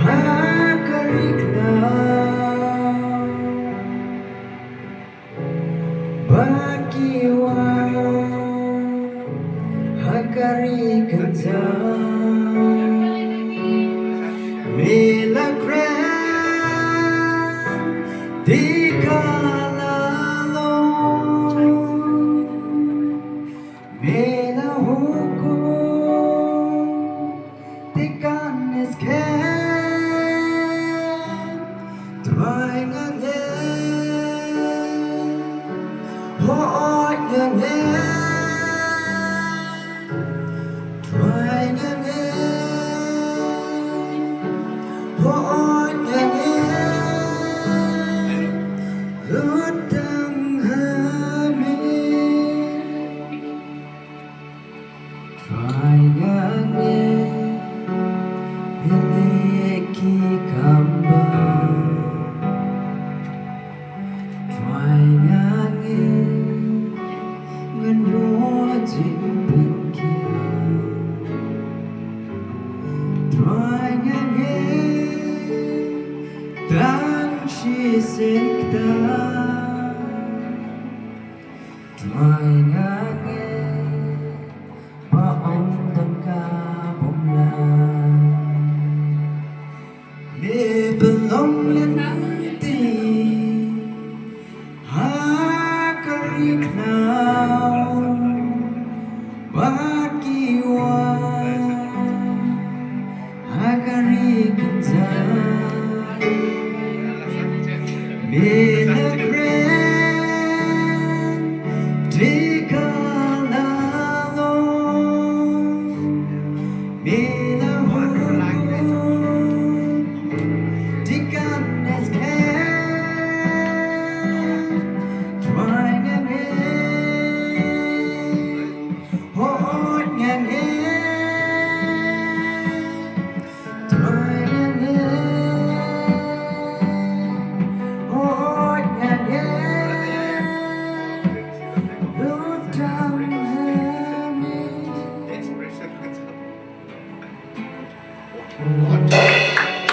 Hakarikna Bakiwa Hakarikna Milagran Dikalalo Mela hukum Tikanes ken Try again Hoy again Try again Hoy again Lutang hamin Try again Miliki Kaba Try again When you're Jingtem Try again Tang chi sikta Try again Baong tang kabong Để belong lên tình Hakariknaw Bakiwa Hakarikna